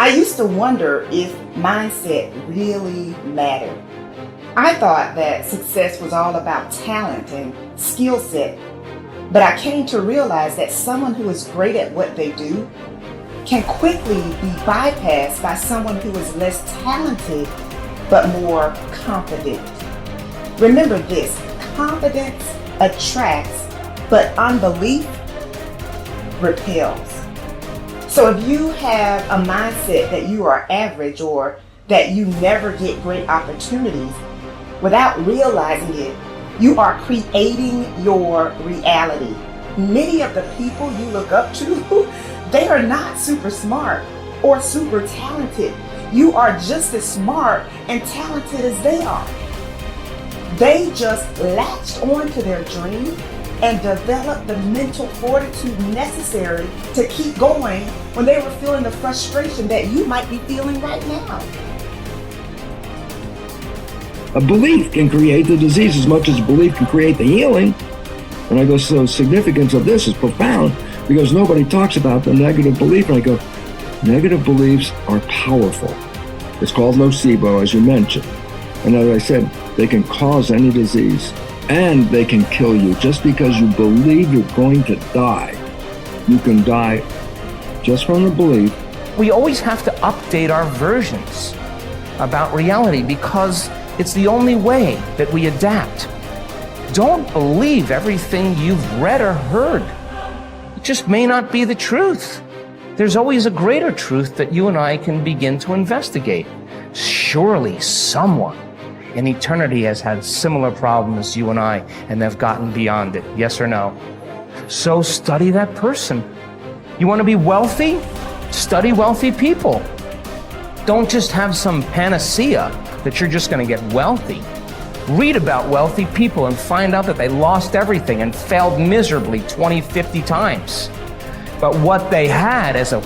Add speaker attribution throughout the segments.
Speaker 1: I used to wonder if mindset really mattered. I thought that success was all about talent and skill set, but I came to realize that someone who is great at what they do can quickly be bypassed by someone who is less talented but more confident. Remember this, confidence attracts, but unbelief repels. So if you have a mindset that you are average or that you never get great opportunities, without realizing it, you are creating your reality. Many of the people you look up to, they are not super smart or super talented. You are just as smart and talented as they are. They just latched onto their dream and developed the mental fortitude necessary to keep going when they were feeling the frustration that you might be feeling right now.
Speaker 2: A belief can create the disease as much as a belief can create the healing. And I go, so the significance of this is profound because nobody talks about the negative belief. And I go, negative beliefs are powerful. It's called nocebo, as you mentioned. And as I said, they can cause any disease and they can kill you. Just because you believe you're going to die, you can die just from the belief.
Speaker 3: We always have to update our versions about reality because it's the only way that we adapt. Don't believe everything you've read or heard. It just may not be the truth. There's always a greater truth that you and I can begin to investigate. Surely someone in eternity has had similar problems as you and I, and they've gotten beyond it. Yes or no? So study that person. You want to be wealthy? Study wealthy people. Don't just have some panacea that you're just going to get wealthy. Read about wealthy people and find out that they lost everything and failed miserably 20, 50 times. But what they had as a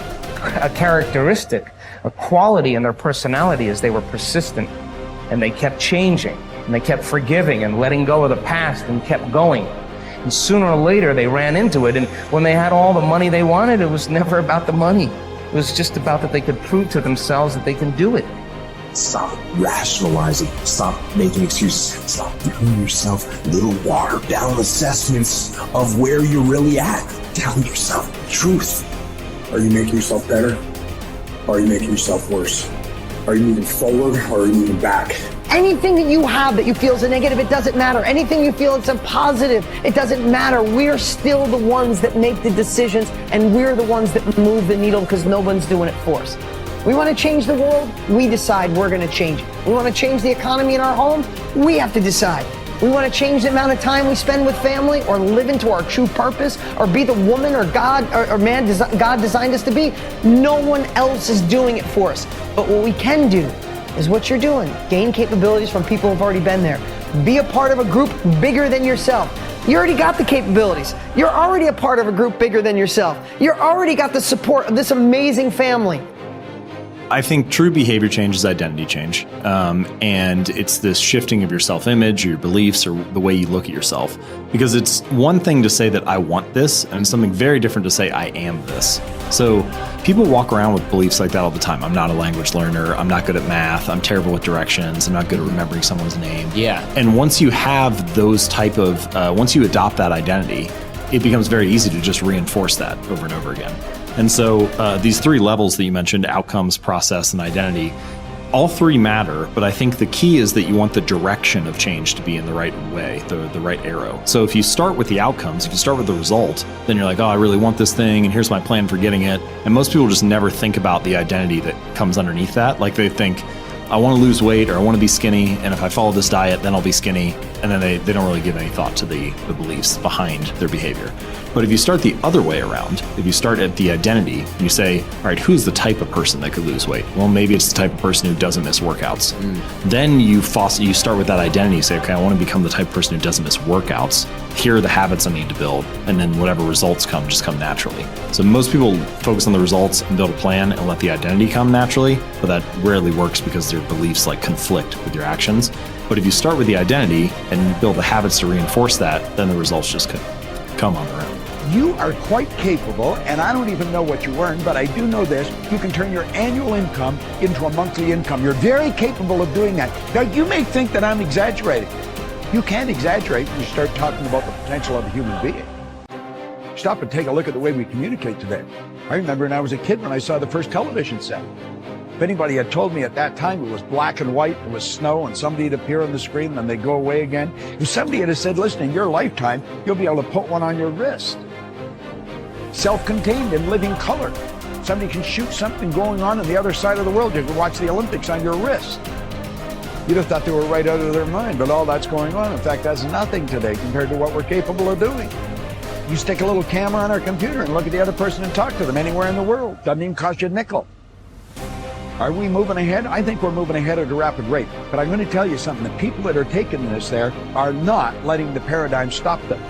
Speaker 3: characteristic, a quality in their personality is they were persistent and they kept changing and they kept forgiving and letting go of the past and kept going. And sooner or later they ran into it, and when they had all the money they wanted, it was never about the money. It was just about that they could prove to themselves that they can do it.
Speaker 4: Stop rationalizing. Stop making excuses. Stop giving yourself little watered down assessments of where you're really at. Tell yourself the truth. Are you making yourself better? Or are you making yourself worse? Are you moving forward or are you moving back?
Speaker 5: Anything that you have that you feel is a negative, it doesn't matter. Anything you feel it's a positive, it doesn't matter. We're still the ones that make the decisions, and we're the ones that move the needle because no one's doing it for us. We want to change the world, we decide we're going to change it. We want to change the economy in our home, we have to decide. We want to change the amount of time we spend with family or live into our true purpose or be the woman or God or man God designed us to be. No one else is doing it for us. But what we can do is what you're doing. Gain capabilities from people who've already been there. Be a part of a group bigger than yourself. You already got the capabilities. You're already a part of a group bigger than yourself. You already got the support of this amazing family.
Speaker 6: I think true behavior change is identity change. And it's this shifting of your self-image or your beliefs or the way you look at yourself. Because it's one thing to say that I want this, and it's something very different to say I am this. So people walk around with beliefs like that all the time. I'm not a language learner. I'm not good at math. I'm terrible with directions. I'm not good at remembering someone's name.
Speaker 7: Yeah.
Speaker 6: And once you have those type of, once you adopt that identity, it becomes very easy to just reinforce that over and over again. And so these three levels that you mentioned, outcomes, process, and identity, all three matter, but I think the key is that you want the direction of change to be in the right way, the right arrow. So if you start with the outcomes, if you start with the result, then you're like, oh, I really want this thing, and here's my plan for getting it. And most people just never think about the identity that comes underneath that. Like they think, I want to lose weight or I want to be skinny, and if I follow this diet, then I'll be skinny. And then they don't really give any thought to the beliefs behind their behavior. But if you start the other way around, if you start at the identity, and you say, all right, who's the type of person that could lose weight? Well, maybe it's the type of person who doesn't miss workouts. Then you start with that identity. You say, okay, I want to become the type of person who doesn't miss workouts. Here are the habits I need to build. And then whatever results come, just come naturally. So most people focus on the results and build a plan and let the identity come naturally, but that rarely works because their beliefs like conflict with your actions. But if you start with the identity and build the habits to reinforce that, then the results just could come on their own.
Speaker 7: You are quite capable, and I don't even know what you earn, but I do know this. You can turn your annual income into a monthly income. You're very capable of doing that. Now, you may think that I'm exaggerating. You can't exaggerate when you start talking about the potential of a human being. Stop and take a look at the way we communicate today. I remember when I was a kid when I saw the first television set. If anybody had told me at that time it was black and white, it was snow, and somebody would appear on the screen and then they'd go away again. If somebody had said, listen, in your lifetime, you'll be able to put one on your wrist. Self-contained in living color. Somebody can shoot something going on the other side of the world. You can watch the Olympics on your wrist. You'd have thought they were right out of their mind, but all that's going on. In fact, that's nothing today compared to what we're capable of doing. You stick a little camera on our computer and look at the other person and talk to them anywhere in the world. Doesn't even cost you a nickel. Are we moving ahead? I think we're moving ahead at a rapid rate. But I'm going to tell you something. The people that are taking this there are not letting the paradigm stop them.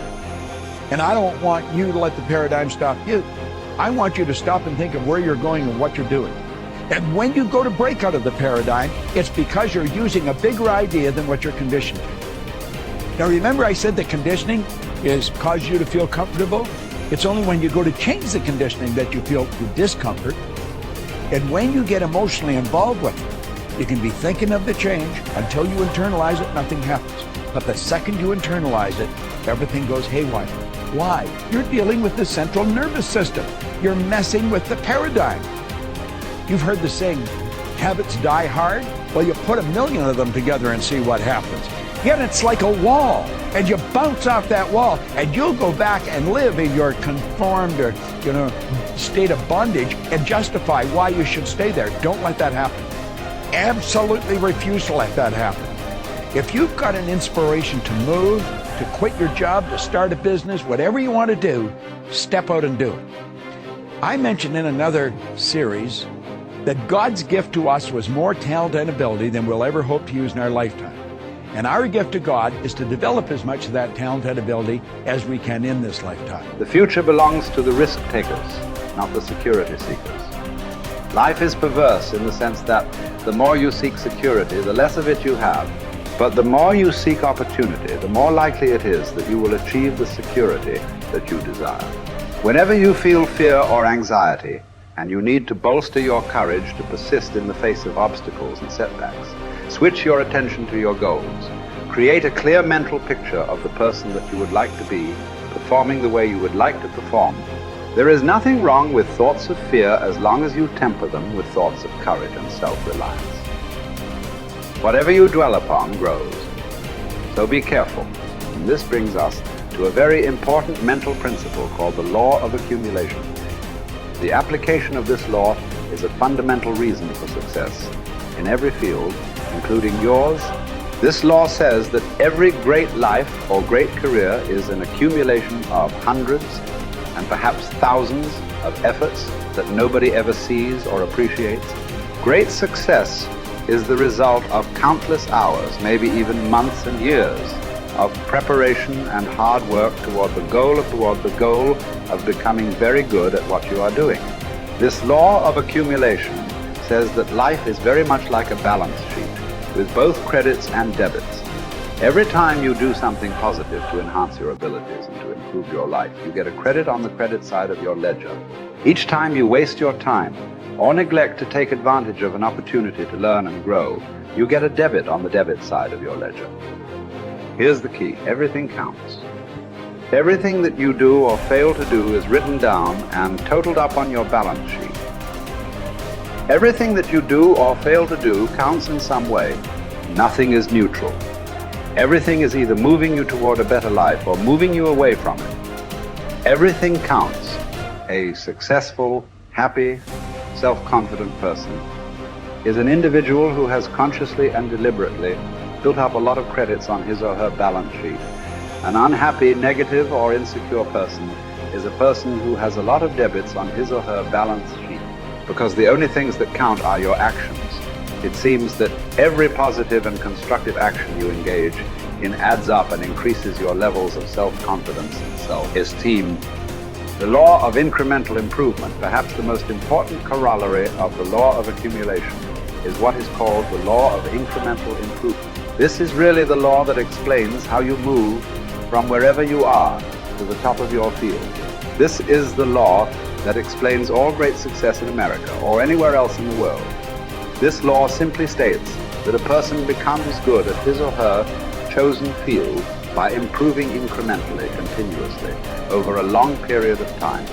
Speaker 7: And I don't want you to let the paradigm stop you. I want you to stop and think of where you're going and what you're doing. And when you go to break out of the paradigm, it's because you're using a bigger idea than what you're conditioned to. Now remember I said that conditioning is cause you to feel comfortable? It's only when you go to change the conditioning that you feel the discomfort. And when you get emotionally involved with it, you can be thinking of the change until you internalize it, nothing happens. But the second you internalize it, everything goes haywire. Why? You're dealing with the central nervous system. You're messing with the paradigm. You've heard the saying, habits die hard? Well, you put 1,000,000 of them together and see what happens. Yet it's like a wall, and you bounce off that wall, and you'll go back and live in your conformed or, state of bondage and justify why you should stay there. Don't let that happen. Absolutely refuse to let that happen. If you've got an inspiration to move, to quit your job, to start a business, whatever you want to do, step out and do it. I mentioned in another series that God's gift to us was more talent and ability than we'll ever hope to use in our lifetime. And our gift to God is to develop as much of that talent and ability as we can in this lifetime.
Speaker 8: The future belongs to the risk takers, not the security seekers. Life is perverse in the sense that the more you seek security, the less of it you have. But the more you seek opportunity, the more likely it is that you will achieve the security that you desire. Whenever you feel fear or anxiety, and you need to bolster your courage to persist in the face of obstacles and setbacks, switch your attention to your goals. Create a clear mental picture of the person that you would like to be, performing the way you would like to perform. There is nothing wrong with thoughts of fear as long as you temper them with thoughts of courage and self-reliance. Whatever you dwell upon grows. So be careful. And this brings us to a very important mental principle called the law of accumulation. The application of this law is a fundamental reason for success in every field, including yours. This law says that every great life or great career is an accumulation of hundreds and perhaps thousands of efforts that nobody ever sees or appreciates. Great success is the result of countless hours, maybe even months and years, of preparation and hard work toward the goal of becoming very good at what you are doing. This law of accumulation says that life is very much like a balance sheet, with both credits and debits. Every time you do something positive to enhance your abilities and to improve your life, you get a credit on the credit side of your ledger. Each time you waste your time or neglect to take advantage of an opportunity to learn and grow, you get a debit on the debit side of your ledger. Here's the key. Everything counts. Everything that you do or fail to do is written down and totaled up on your balance sheet. Everything that you do or fail to do counts in some way. Nothing is neutral. Everything is either moving you toward a better life or moving you away from it. Everything counts. A successful, happy, self-confident person is an individual who has consciously and deliberately built up a lot of credits on his or her balance sheet. An unhappy, negative, or insecure person is a person who has a lot of debits on his or her balance sheet, because the only things that count are your actions. It seems that every positive and constructive action you engage in adds up and increases your levels of self-confidence and self-esteem. The law of incremental improvement, perhaps the most important corollary of the law of accumulation, is what is called the law of incremental improvement. This is really the law that explains how you move from wherever you are to the top of your field. This is the law that explains all great success in America or anywhere else in the world. This law simply states that a person becomes good at his or her chosen field by improving incrementally, continuously, over a long period of time.